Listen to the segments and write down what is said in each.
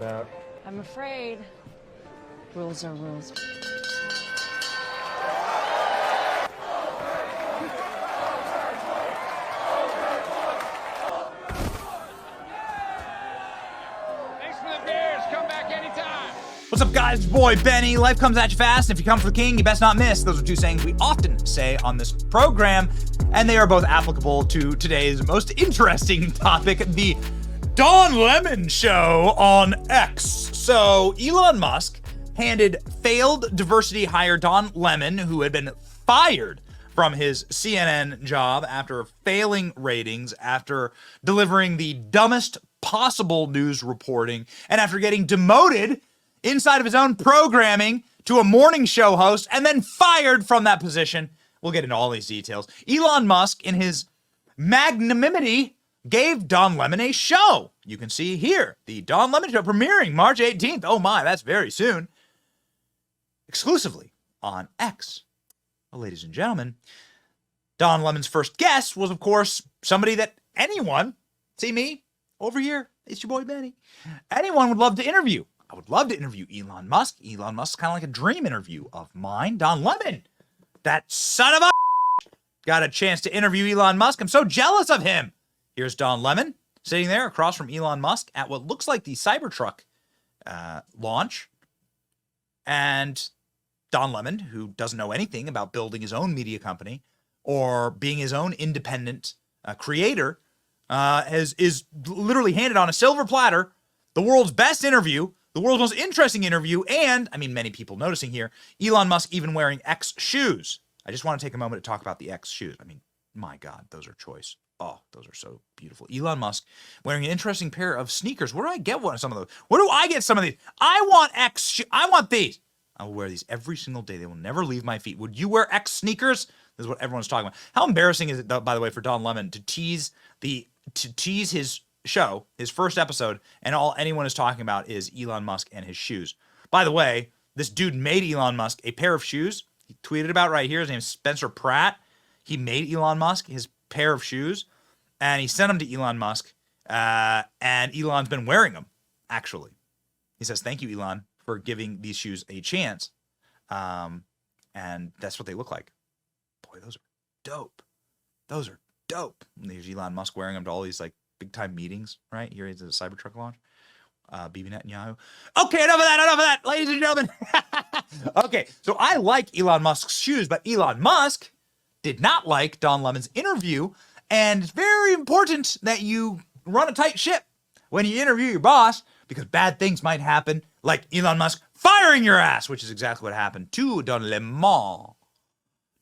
about? I'm afraid rules are rules. What's up, guys? It's your boy Benny. Life comes at you fast, and if you come for the king, you best not miss. Those are two sayings we often say on this program, and they are both applicable to today's most interesting topic, the Don Lemon show on X. So Elon Musk handed failed diversity hire Don Lemon, who had been fired from his CNN job after failing ratings, after delivering the dumbest possible news reporting, and after getting demoted inside of his own programming to a morning show host and then fired from that position. We'll get into all these details. Elon Musk, in his magnanimity, gave Don Lemon a show. You can see here, the Don Lemon show premiering March 18th. Oh my, that's very soon. Exclusively on X. Well, ladies and gentlemen, Don Lemon's first guest was, of course, somebody that anyone, see me over here, it's your boy Benny, anyone would love to interview. I would love to interview Elon Musk. Elon Musk's kind of like a dream interview of mine. Don Lemon, that son of a got a chance to interview Elon Musk. I'm so jealous of him. Here's Don Lemon sitting there across from Elon Musk at what looks like the Cybertruck launch. And Don Lemon, who doesn't know anything about building his own media company or being his own independent creator, is literally handed on a silver platter the world's best interview, the world's most interesting interview, and, I mean, many people noticing here, Elon Musk even wearing X shoes. I just want to take a moment to talk about the X shoes. I mean, my God, those are choice. Oh, those are so beautiful. Elon Musk wearing an interesting pair of sneakers. Where do I get some of those? Where do I get some of these? I want X shoes. I want these. I will wear these every single day. They will never leave my feet. Would you wear X sneakers? This is what everyone's talking about. How embarrassing is it, by the way, for Don Lemon to tease his show, his first episode, and all anyone is talking about is Elon Musk and his shoes. By the way, this dude made Elon Musk a pair of shoes. He tweeted about right here. His name is Spencer Pratt. He made Elon Musk his pair of shoes, and he sent them to Elon Musk, and Elon's been wearing them, actually. He says, thank you, Elon, for giving these shoes a chance, and that's what they look like. Boy, those are dope. Those are dope. And there's Elon Musk wearing them to all these, like, big-time meetings, right? Here is the Cybertruck launch. Bibi Netanyahu. Okay, enough of that, ladies and gentlemen. Okay, so I like Elon Musk's shoes, but Elon Musk did not like Don Lemon's interview, and it's very important that you run a tight ship when you interview your boss, because bad things might happen, like Elon Musk firing your ass, which is exactly what happened to Don Lemon.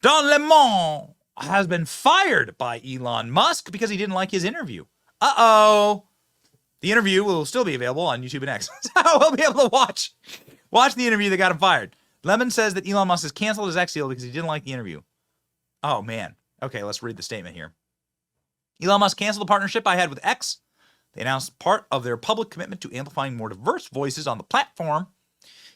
Don Lemon has been fired by Elon Musk because he didn't like his interview. Uh-oh. The interview will still be available on YouTube and X. So we'll be able to watch the interview that got him fired. Lemon says that Elon Musk has canceled his X deal because he didn't like the interview. Oh, man. Okay, let's read the statement here. Elon Musk canceled the partnership I had with X. They announced part of their public commitment to amplifying more diverse voices on the platform.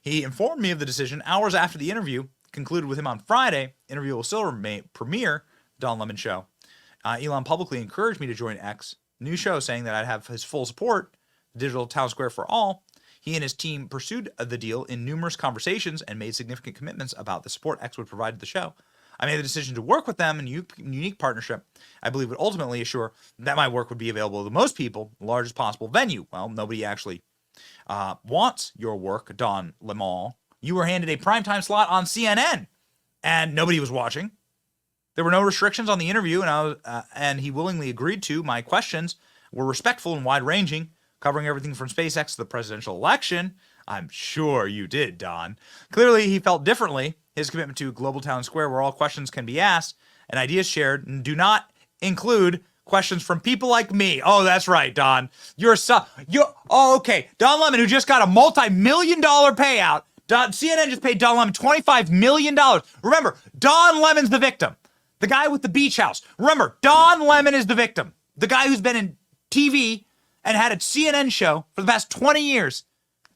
He informed me of the decision hours after the interview concluded with him on Friday. Interview will still premiere Don Lemon show. Elon publicly encouraged me to join X new show, saying that I'd have his full support, Digital Town Square for All. He and his team pursued the deal in numerous conversations and made significant commitments about the support X would provide to the show. I made the decision to work with them in a unique partnership I believe would ultimately assure that my work would be available to most people, the largest possible venue. Well, nobody actually wants your work, Don Lemon. You were handed a primetime slot on CNN, and nobody was watching. There were no restrictions on the interview, and he willingly agreed to. My questions were respectful and wide-ranging, covering everything from SpaceX to the presidential election. I'm sure you did, Don. Clearly, he felt differently. His commitment to Global Town Square, where all questions can be asked and ideas shared, and do not include questions from people like me. Oh, that's right, Don. Okay. Don Lemon, who just got a multi-million-dollar payout. CNN just paid Don Lemon $25 million. Remember, Don Lemon's the victim. The guy with the beach house. Remember, Don Lemon is the victim. The guy who's been in TV and had a CNN show for the past 20 years.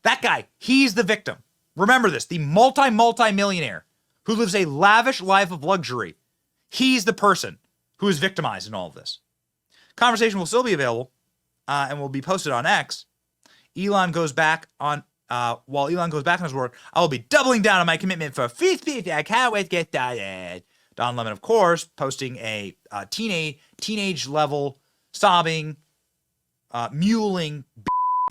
That guy, he's the victim. Remember this, the multi-millionaire who lives a lavish life of luxury. He's the person who is victimized in all of this. Conversation will still be available and will be posted on X. Elon goes back on his word, I will be doubling down on my commitment for free speech. I can't wait to get started. Don Lemon, of course, posting a teenage level sobbing, mewling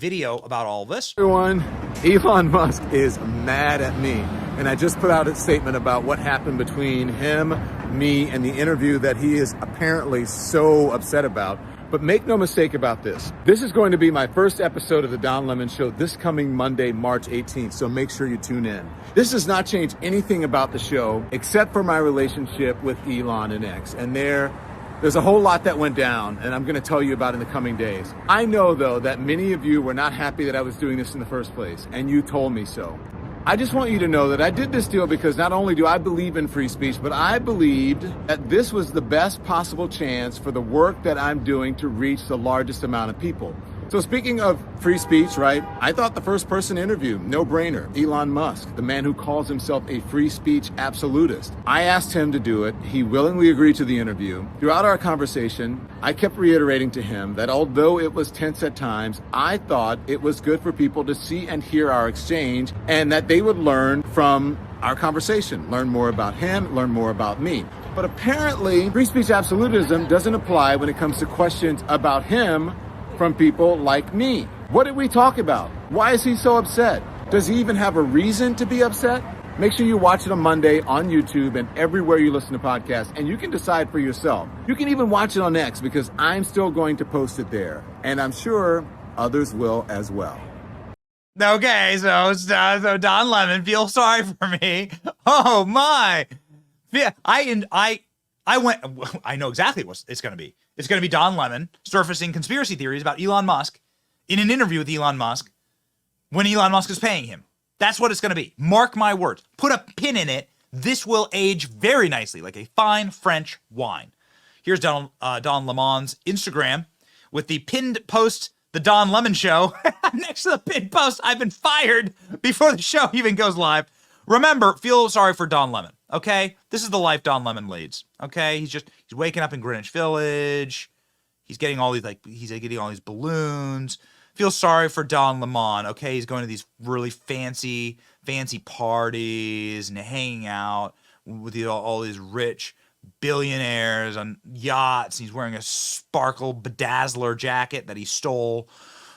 video about all of this. Everyone, Elon Musk is mad at me, and I just put out a statement about what happened between him, me, and the interview that he is apparently so upset about. But make no mistake about this. This is going to be my first episode of the Don Lemon Show this coming Monday, March 18th, so make sure you tune in. This does not change anything about the show except for my relationship with Elon and X. And there's a whole lot that went down, and I'm going to tell you about in the coming days. I know, though, that many of you were not happy that I was doing this in the first place, and you told me so. I just want you to know that I did this deal because not only do I believe in free speech, but I believed that this was the best possible chance for the work that I'm doing to reach the largest amount of people. So speaking of free speech, right, I thought the first person interview, no brainer, Elon Musk, the man who calls himself a free speech absolutist. I asked him to do it. He willingly agreed to the interview. Throughout our conversation, I kept reiterating to him that although it was tense at times, I thought it was good for people to see and hear our exchange and that they would learn from our conversation, learn more about him, learn more about me. But apparently, free speech absolutism doesn't apply when it comes to questions about him from people like me. What did we talk about? Why is he so upset? Does he even have a reason to be upset? Make sure you watch it on Monday on YouTube and everywhere you listen to podcasts, and you can decide for yourself. You can even watch it on X because I'm still going to post it there, and I'm sure others will as well. Okay, so Don Lemon, feel sorry for me. Oh my! Yeah, I know exactly what it's going to be. It's going to be Don Lemon surfacing conspiracy theories about Elon Musk in an interview with Elon Musk when Elon Musk is paying him. That's what it's going to be. Mark my words. Put a pin in it. This will age very nicely, like a fine French wine. Here's Don Lemon's Instagram with the pinned post, The Don Lemon Show. Next to the pinned post, I've been fired before the show even goes live. Remember, feel sorry for Don Lemon, okay? This is the life Don Lemon leads, okay? He's waking up in Greenwich Village. He's getting all these balloons. Feel sorry for Don Lemon, okay? He's going to these really fancy parties and hanging out with all these rich billionaires on yachts. He's wearing a sparkle bedazzler jacket that he stole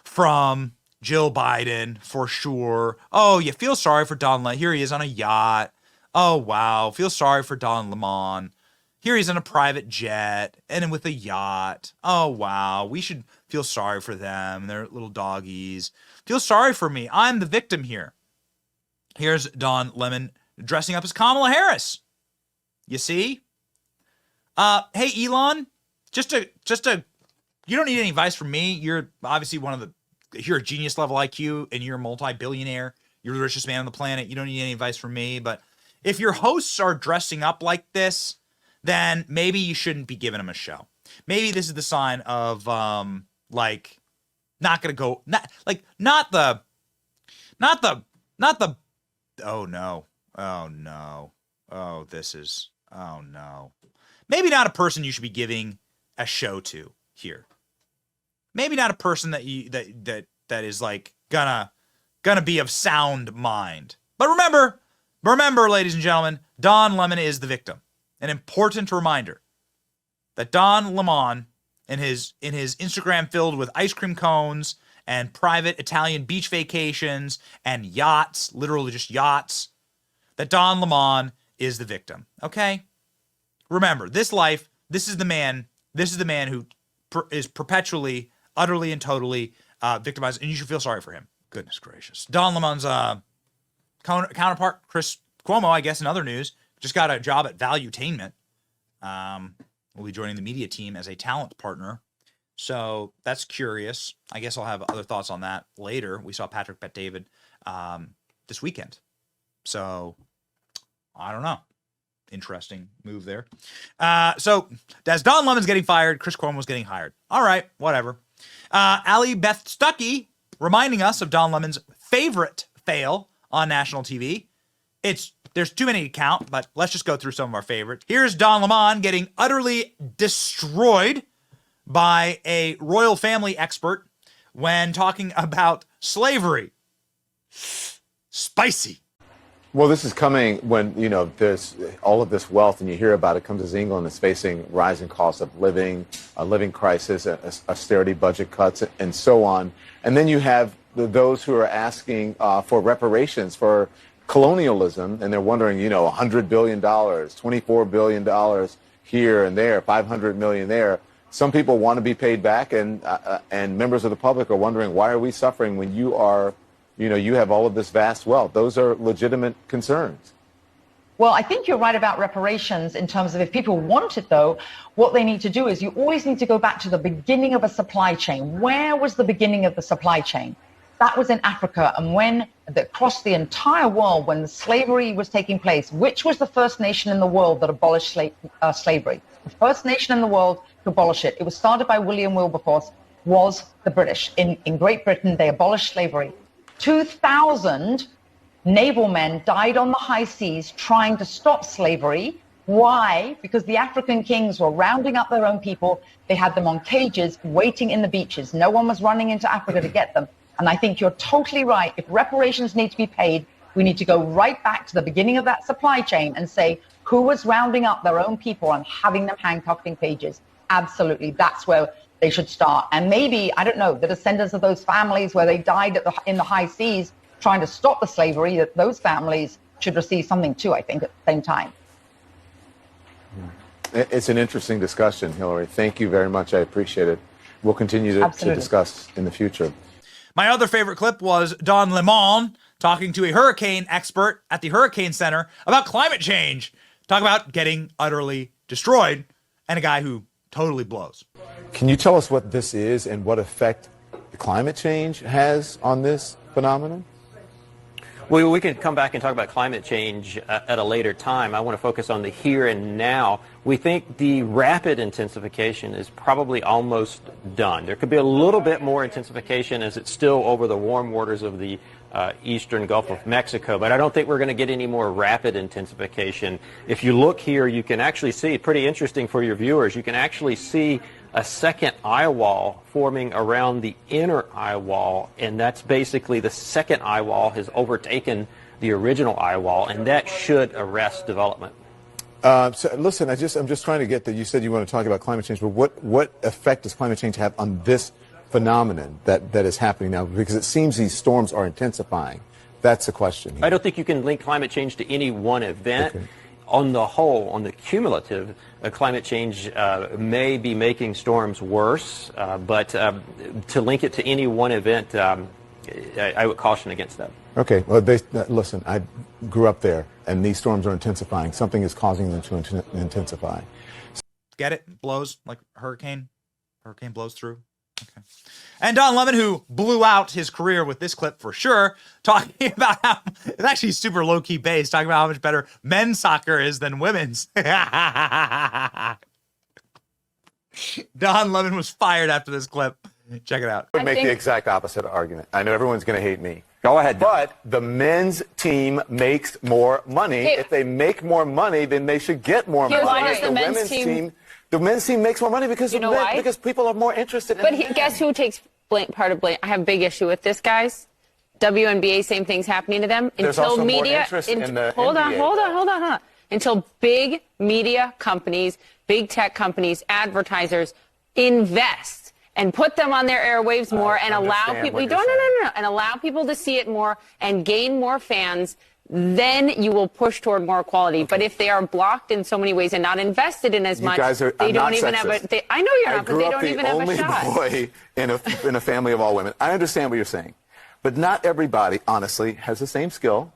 from Jill Biden, for sure. Oh, you feel sorry for Don Lemon. Here he is on a yacht. Oh, wow. Feel sorry for Don Lemon. Here he's in a private jet and with a yacht. Oh, wow. We should feel sorry for them. They're little doggies. Feel sorry for me. I'm the victim here. Here's Don Lemon dressing up as Kamala Harris. You see? Hey, Elon, just a, you don't need any advice from me. You're obviously you're a genius level IQ and you're a multi-billionaire. You're the richest man on the planet. You don't need any advice from me. But if your hosts are dressing up like this, then maybe you shouldn't be giving them a show. Maybe this is the sign of, not the, oh no. Maybe not a person you should be giving a show to here. Maybe not a person that is like gonna be of sound mind. But remember, ladies and gentlemen, Don Lemon is the victim. An important reminder that Don Lemon in his Instagram filled with ice cream cones and private Italian beach vacations and yachts, literally just yachts, that Don Lemon is the victim. Okay? Remember, this is the man who is perpetually, utterly, and totally victimized, and you should feel sorry for him. Goodness gracious. Don Lemon's counterpart, Chris Cuomo, I guess in other news, just got a job at Valuetainment. Will be joining the media team as a talent partner. So that's curious. I guess I'll have other thoughts on that later. We saw Patrick Bet-David this weekend. So I don't know. Interesting move there. So as Don Lemon's getting fired, Chris Cuomo's getting hired. All right, whatever. Allie Beth Stuckey reminding us of Don Lemon's favorite fail on national TV. There's too many to count, but let's just go through some of our favorites. Here's Don Lemon getting utterly destroyed by a royal family expert when talking about slavery. Spicy. Well, this is coming when, there's all of this wealth and you hear about it comes as England is facing rising costs of living, a living crisis, austerity budget cuts, and so on. And then you have those who are asking for reparations for colonialism, and they're wondering, $100 billion, $24 billion here and there, $500 million there. Some people want to be paid back, and members of the public are wondering, why are we suffering when you are, you have all of this vast wealth? Those are legitimate concerns. Well, I think you're right about reparations in terms of if people want it, though, what they need to do is you always need to go back to the beginning of a supply chain. Where was the beginning of the supply chain? That was in Africa. And when across the entire world, when the slavery was taking place, which was the first nation in the world that abolished slavery? The first nation in the world to abolish it. It was started by William Wilberforce, was the British. In Great Britain, they abolished slavery. 2,000 naval men died on the high seas trying to stop slavery. Why? Because the African kings were rounding up their own people. They had them on cages waiting in the beaches. No one was running into Africa to get them. And I think you're totally right. If reparations need to be paid, we need to go right back to the beginning of that supply chain and say who was rounding up their own people and having them handcuffed in cages. Absolutely. That's where they should start. And maybe, I don't know, the descendants of those families where they died in the high seas trying to stop the slavery, that those families should receive something too, I think, at the same time. It's an interesting discussion, Hillary. Thank you very much. I appreciate it. We'll continue to discuss in the future. My other favorite clip was Don Lemon talking to a hurricane expert at the Hurricane Center about climate change. Talk about getting utterly destroyed, and a guy who totally blows. Can you tell us what this is and what effect climate change has on this phenomenon? Well, we can come back and talk about climate change at a later time. I want to focus on the here and now. We think the rapid intensification is probably almost done. There could be a little bit more intensification as it's still over the warm waters of the eastern Gulf of Mexico, but I don't think we're going to get any more rapid intensification. If you look here, you can actually see, pretty interesting for your viewers, you can actually see a second eye wall forming around the inner eye wall, and that's basically the second eye wall has overtaken the original eye wall, and that should arrest development. So listen, I'm just trying to get that. You said you want to talk about climate change, but what effect does climate change have on this phenomenon that is happening now? Because it seems these storms are intensifying. That's the question here. I don't think you can link climate change to any one event. Okay. On the whole, on the cumulative, climate change may be making storms worse, but to link it to any one event, I would caution against that. Okay. Well, listen, I grew up there, and these storms are intensifying. Something is causing them to intensify. Get it? Blows like hurricane. Hurricane blows through. Okay. And Don Lemon, who blew out his career with this clip for sure, talking about how it's actually super low-key based, talking about how much better men's soccer is than women's. Don Lemon was fired after this clip. Check it out. I would make the exact opposite argument. I know everyone's going to hate me. Go ahead. But the men's team makes more money. If they make more money, then they should get more money. Why does the men's team... The men's team makes more money because because people are more interested in it. But guess who takes part of blame? I have a big issue with this, guys. WNBA, same thing's happening to them. There's until also media, more interest in the hold NBA. on. Until big media companies, big tech companies, advertisers invest and put them on their airwaves more and allow people and allow people to see it more and gain more fans. Then you will push toward more quality. But if they are blocked in so many ways and not invested in as much, they don't even have a. I know you're not, but they don't even have a shot. I grew up the only boy in a family of all women. I understand what you're saying, but not everybody, honestly, has the same skill.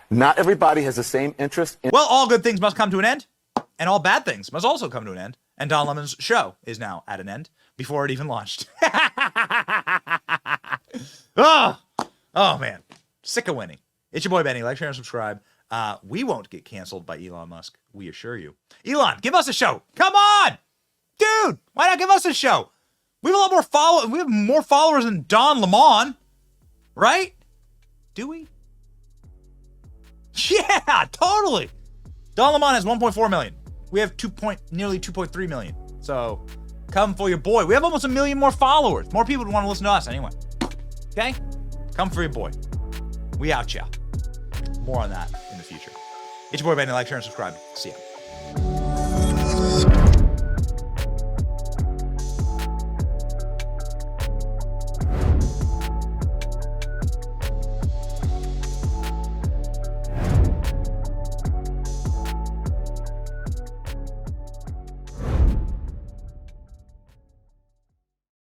Not everybody has the same interest. Well, all good things must come to an end, and all bad things must also come to an end. And Don Lemon's show is now at an end before it even launched. Oh man, sick of winning. It's your boy Benny. Like, share, and subscribe. We won't get canceled by Elon Musk. We assure you. Elon, give us a show. Come on, dude. Why not give us a show? We have a lot more followers. We have more followers than Don Lemon, right? Do we? Yeah, totally. Don Lemon has 1.4 million. We have nearly 2.3 million. So come for your boy. We have almost 1 million more followers. More people would want to listen to us anyway. Okay? Come for your boy. We out, ya. More on that in the future. It's your boy, Ben. Like, share, and subscribe. See ya.